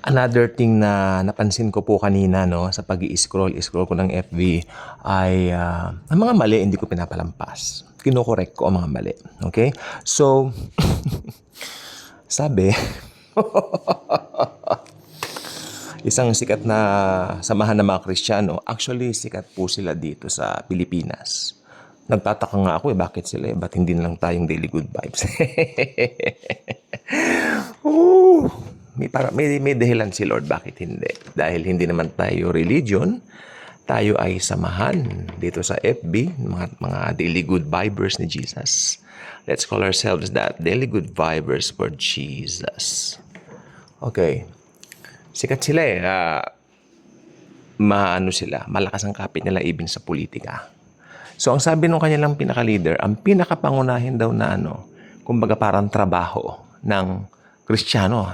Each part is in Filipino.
Another thing na napansin ko po kanina, no, sa pag-i-scroll ko ng FB ay ang mga mali hindi ko pinapalampas. Kino-correct ko ang mga mali. Okay? So, sabi, isang sikat na samahan ng mga Kristiyano, actually sikat po sila dito sa Pilipinas. Nagtataka nga ako bakit sila ba't hindi na lang tayong Daily Good Vibes? Oh, may dahilan si Lord bakit hindi. Dahil hindi naman tayo religion, tayo ay samahan dito sa FB, mga Daily Good Vibers ni Jesus. Let's call ourselves that, Daily Good Vibers for Jesus. Okay. Sikat sila maano sila, malakas ang kapit nila even sa politika. So, ang sabi ng kanilang pinaka-leader, ang pinakapangunahin daw na kumbaga parang trabaho ng Kristiyano,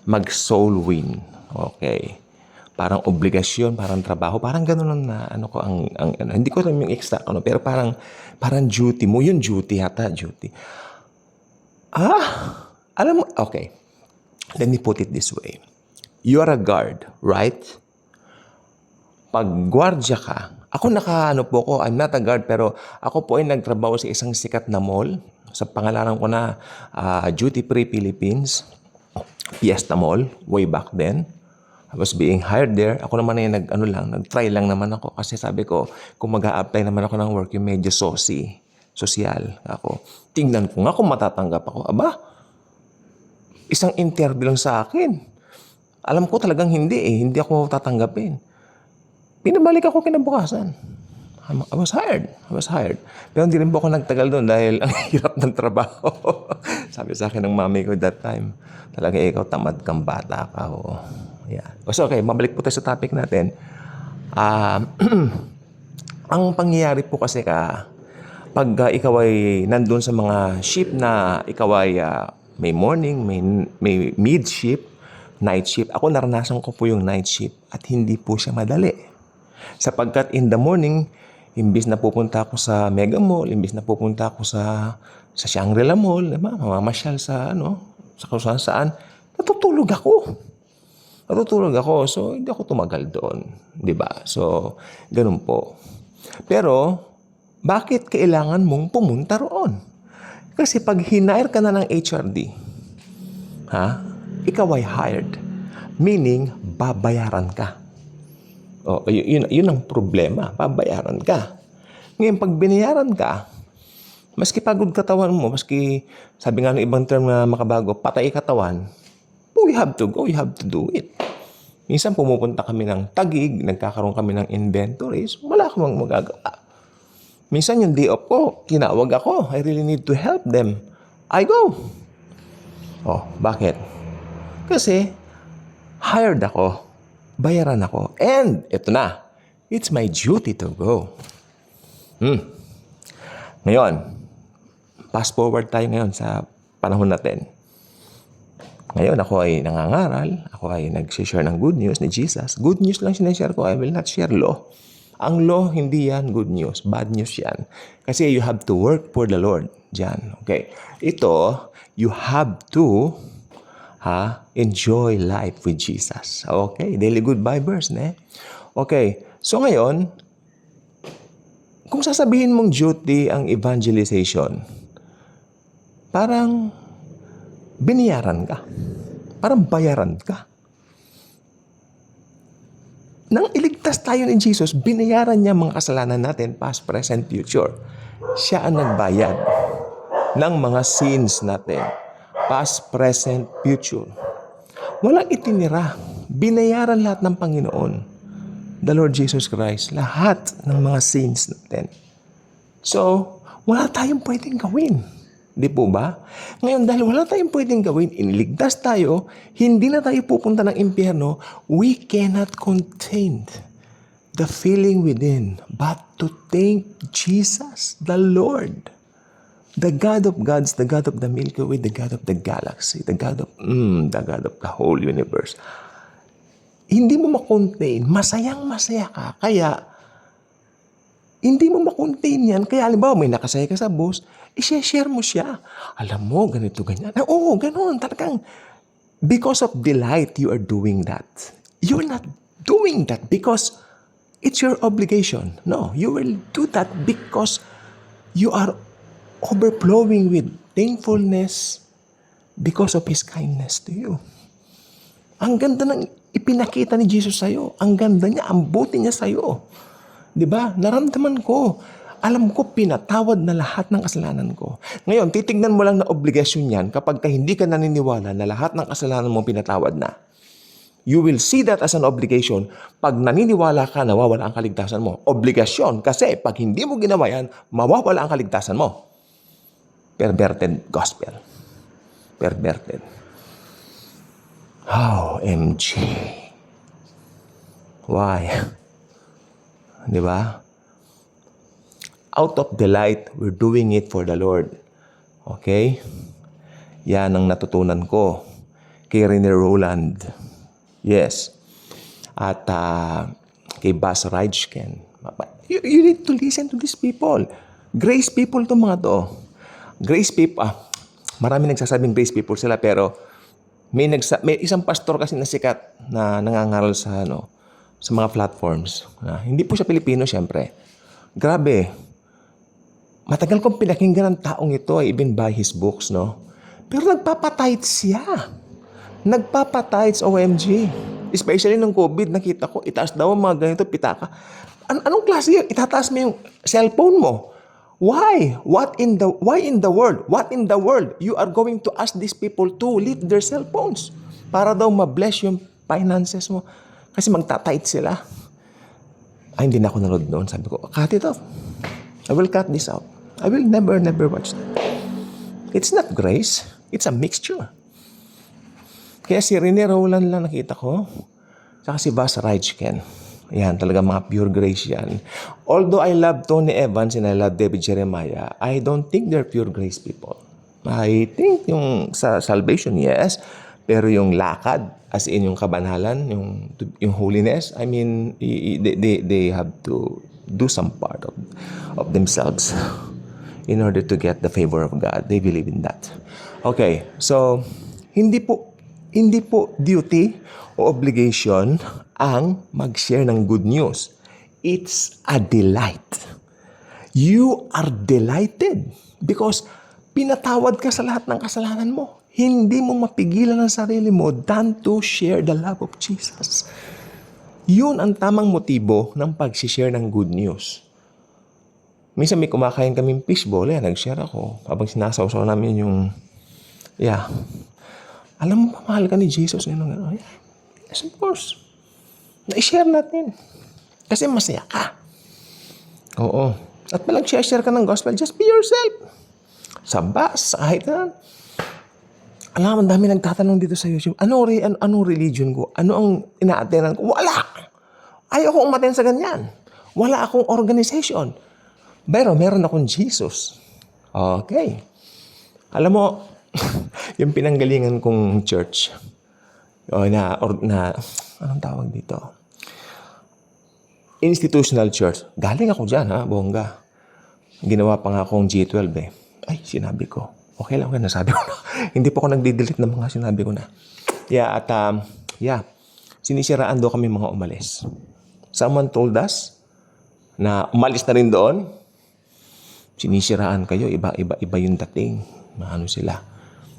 mag-soul win. Okay. Parang obligasyon, parang trabaho, parang gano'n na hindi ko alam yung exact pero parang duty mo, yung duty duty. Alam mo, okay. Let me put it this way. You are a guard, right? Pag gwardya ka, ako I'm not a guard, pero ako po ay nagtrabaho sa isang sikat na mall. Sa pangalanan ko na Duty Free Philippines, Fiesta Mall, way back then. I was being hired there. Ako naman ay nag-try lang naman ako kasi sabi ko, kung mag-a-apply naman ako ng work, yung medyo sosyal ako. Tingnan ko nga kung matatanggap ako. Aba, isang interview lang sa akin. Alam ko talagang hindi ako tatanggapin. Pinabalik ako kinabukasan. I was hired. Pero hindi rin po ako nagtagal doon dahil ang hirap ng trabaho. Sabi sa akin ng mami ko that time, talaga ikaw tamad kang bata ka. Yeah. So okay, mabalik po tayo sa topic natin. Ang pangyayari po kasi pag ikaw ay nandun sa mga shift na ikaw ay may morning, may mid shift, night shift. Ako naranasan ko po yung night shift at hindi po siya madali. Sapagkat in the morning, imbis na pupunta ako sa Mega Mall, imbis na pupunta ako sa Shangri-La Mall, diba? Mamamasyal sa kung saan, natutulog ako. So, hindi ako tumagal doon. Diba? So, ganun po. Pero, bakit kailangan mong pumunta roon? Kasi pag hinire ka na ng HRD, ikaw ay hired. Meaning, babayaran ka. Yun ang problema. Babayaran ka. Ngayon, pag binayaran ka, maski pagod katawan mo, maski sabi nga ng ibang term na makabago, patay katawan, we have to go, we have to do it. Minsan pumupunta kami ng Taguig, nagkakaroon kami ng inventories, wala akong magagawa. Minsan yung day off ko, kinawag ako, I really need to help them. I go. Bakit? Kasi, hired ako. Bayaran ako. And, ito na. It's my duty to go. Ngayon, fast forward tayo ngayon sa panahon natin. Ngayon, ako ay nangangaral. Ako ay nag-share ng good news ni Jesus. Good news lang sinashare ko. I will not share law. Ang law, hindi yan good news. Bad news yan. Kasi you have to work for the Lord. Diyan. Okay. Ito, you have to enjoy life with Jesus. Okay, Daily Good Vibers, ne? Okay, so ngayon, kung sasabihin mong duty ang evangelization, parang biniyaran ka. Parang bayaran ka. Nang iligtas tayo ni Jesus, binayaran niya mga kasalanan natin, past, present, future. Siya ang nagbayad ng mga sins natin. Past, present, future. Walang itinira. Binayaran lahat ng Panginoon. The Lord Jesus Christ. Lahat ng mga sins natin. So, wala tayong pwedeng gawin. Di po ba? Ngayon, dahil wala tayong pwedeng gawin, iniligtas tayo, hindi na tayo pupunta ng impyerno, we cannot contain the feeling within but to thank Jesus, the Lord. The God of gods, the God of the Milky Way, the God of the galaxy, the God of the whole universe. Hindi mo makontain, masayang-masaya ka. Kaya, hindi mo makontain yan. Kaya, halimbawa, may nakasaya ka sa bus, i-share mo siya. Alam mo, ganito, ganyan. Oo, ganoon. Talagang, Because of delight, you are doing that. You're not doing that because it's your obligation. No, you will do that because you are overflowing with thankfulness because of His kindness to you. Ang ganda ng ipinakita ni Jesus sa'yo. Ang ganda niya, ang buti niya sa'yo. Diba? Naramdaman ko. Alam ko, pinatawad na lahat ng kasalanan ko. Ngayon, titignan mo lang na obligasyon yan kapag hindi ka naniniwala na lahat ng kasalanan mo pinatawad na. You will see that as an obligation. Pag naniniwala ka, nawawala ang kaligtasan mo. Obligasyon kasi pag hindi mo ginawa yan, mawawala ang kaligtasan mo. Perverted gospel. Perverted. OMG. Why? Di ba? Out of delight, we're doing it for the Lord. Okay? Yan ang natutunan ko kay Rene Roland. Yes. At kay Bas Rajken. You need to listen to these people. Grace people to mga to. Grace people, marami nagsasabing grace people sila pero may isang pastor kasi na sikat na nangangaral sa sa mga platforms. Hindi po siya Pilipino syempre. Grabe. Matagal kong pinakinggan ang taong ito, even by his books, no? Pero nagpapatight siya. Nagpapatight, OMG. Especially nung COVID, nakita ko, itaas daw ang mga ganito, pitaka. Anong klase yun? Itataas mo yung cellphone mo. Why? Why in the world? What in the world? You are going to ask these people to leave their cellphones para daw ma-bless yung finances mo. Kasi magtatight sila. Ay, hindi na ako nanood noon. Sabi ko, cut it off. I will cut this out. I will never watch that. It's not grace. It's a mixture. Kaya si Rene Roland lang nakita ko. Saka si Bas Rajken. Yan, talaga mga pure grace yan. Although I love Tony Evans and I love David Jeremiah, I don't think they're pure grace people. I think yung sa salvation, yes. Pero yung lakad, as in yung kabanalan, yung holiness, I mean, they have to do some part of themselves in order to get the favor of God. They believe in that. Okay, so hindi po duty o obligation ang mag-share ng good news. It's a delight. You are delighted because pinatawad ka sa lahat ng kasalanan mo. Hindi mo mapigilan ang sarili mo than to share the love of Jesus. Yun ang tamang motibo ng pag-share ng good news. Minsan may kumakain kaming fishball, nag-share ako. Habang sinasawsaw namin yung, alam mo ba, mahal ka ni Jesus? Yes, of course. Na-share natin. Kasi masaya ka. Oo. At malang share ka ng gospel, just be yourself. Sa bus, kahit na. Alam mo, dami nagtatanong dito sa YouTube, anong religion ko? Ano ang ina-attendan ko? Wala! Ayaw ko umaten sa ganyan. Wala akong organization. Pero meron akong Jesus. Okay. Alam mo, yung pinanggalingan kong church, anong tawag dito? Institutional church. Galing ako dyan, bongga. Ginawa pa nga akong G12 eh. Ay, sinabi ko. Okay lang, nasabi ko na. Hindi po ako nagdi-delete ng mga sinabi ko na. Sinisiraan daw kami mga umalis. Someone told us na umalis na rin doon. Sinisiraan kayo, iba yung dating. Ano sila?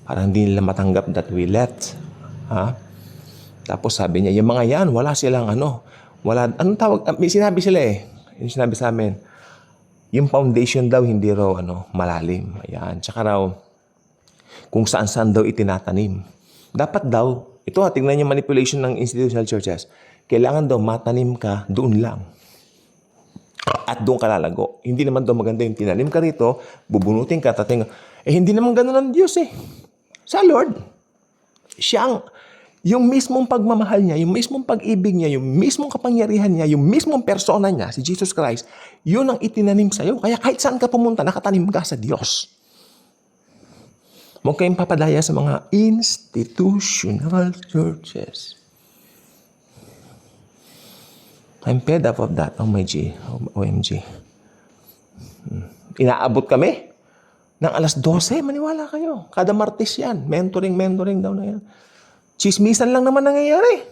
Parang hindi nila matanggap that we left. Tapos sabi niya, yung mga yan, wala silang anong tawag? May sinabi sila yung sinabi sa amin, yung foundation daw hindi raw malalim. Ayan. Tsaka raw, kung saan-saan daw itinatanim. Dapat daw, ito tingnan yung manipulation ng institutional churches. Kailangan daw matanim ka doon lang. At doon ka lalago. Hindi naman daw maganda yung tinanim ka rito, bubunutin ka, hindi naman ganun ang Diyos Sa Lord. Yung mismong pagmamahal niya, yung mismong pag-ibig niya, yung mismong kapangyarihan niya, yung mismong persona niya, si Jesus Christ, yun ang itinanim sa'yo. Kaya kahit saan ka pumunta, nakatanim ka sa Diyos. Huwag kayong papadaya sa mga institutional churches. I'm fed up of that. OMG. Inaabot kami ng alas 12. Maniwala kayo. Kada Martes yan. Mentoring daw na yan. Chismisan lang naman nangyayari.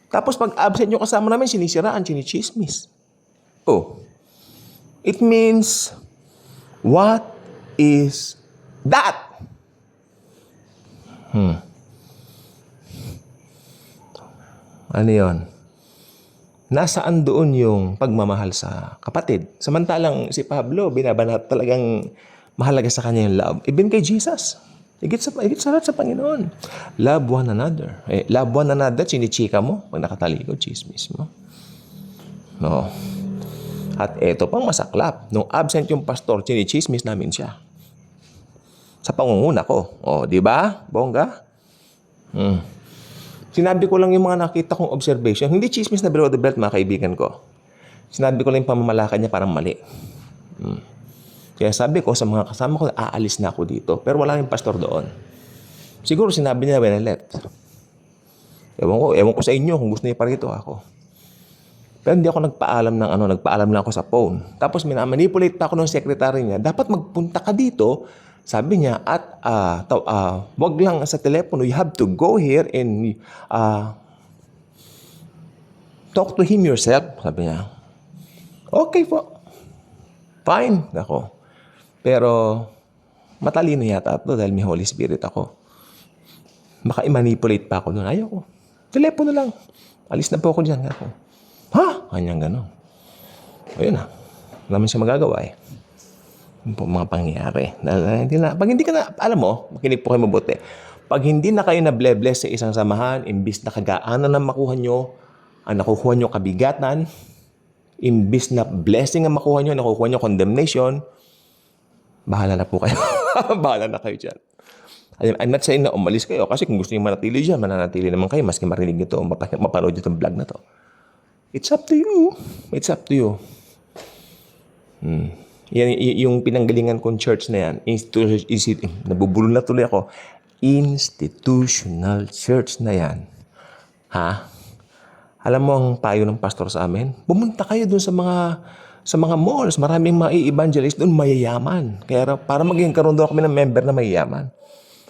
Tapos pag absent yung kasama namin, sinisiraan, sinichismis. Oh, it means, what is that? Ano yun? Nasaan doon yung pagmamahal sa kapatid? Samantalang si Pablo, binabanat talagang mahalaga sa kanya yung love. Even kay Jesus. Higit sa lahat sa Panginoon. Love one another. Love one another, chinichika mo. Pag nakatalikod, chismis mo. No. At eto pang masaklap. Nung absent yung pastor, chinichismis namin siya. Sa pangunguna ko. O, di ba? Bongga? Sinabi ko lang yung mga nakita kong observation. Hindi chismis na below the belt, mga kaibigan ko. Sinabi ko lang yung pamamalakad niya parang mali. Kaya sabi ko sa mga kasama ko, aalis na ako dito. Pero wala yung pastor doon. Siguro sinabi niya when I left. Ewan ko sa inyo kung gusto niya pa rito ako. Pero hindi ako nagpaalam ng nagpaalam lang ako sa phone. Tapos manipulate pa ako ng secretary niya. Dapat magpunta ka dito. Sabi niya, at wag lang sa telepono, you have to go here and talk to him yourself. Sabi niya, okay po. Fine. Ako. Pero matalino yata ito dahil may Holy Spirit ako. Baka i-manipulate pa ako doon. Ayoko. Telepono lang. Alis na po ako dyan. Ako. Ha? Kanyang gano'n. Ayun na. Wala man siya magagawa eh. Yung po mga pangyayari. Pag hindi ka na, alam mo, makinig po kayo mabuti. Pag hindi na kayo na-bless sa isang samahan, imbis na kagaanan na makuha nyo, ang nakukuha nyo kabigatan, imbis na blessing ang makuha nyo, nakukuha nyo condemnation, bahala na po kayo. Bahala na kayo dyan. I'm not saying na umalis kayo kasi kung gusto nyo manatili dyan, mananatili naman kayo maski marinig ito, mapanood itong vlog na to. It's up to you. It's up to you. Yan, yung pinanggalingan kong church na yan, nabubulol na tuloy ako, institutional church na yan. Ha? Alam mo ang payo ng pastor sa amin? Pumunta kayo dun sa mga malls, maraming mai-evangelist doon, mayayaman. Kaya para maging karoon doon kami ng member na mayayaman.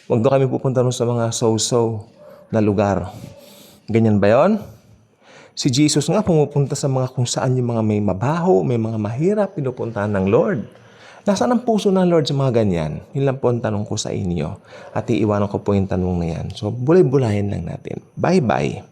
Huwag doon kami pupunta doon sa mga so-so na lugar. Ganyan ba yon? Si Jesus nga pumupunta sa mga kung saan yung mga may mabaho, may mga mahirap, pinupuntahan ng Lord. Nasaan ang puso ng Lord sa mga ganyan? Yun lang po ang tanong ko sa inyo. At iiwanan ko po yung tanong na yan. So, bulay-bulayan lang natin. Bye-bye.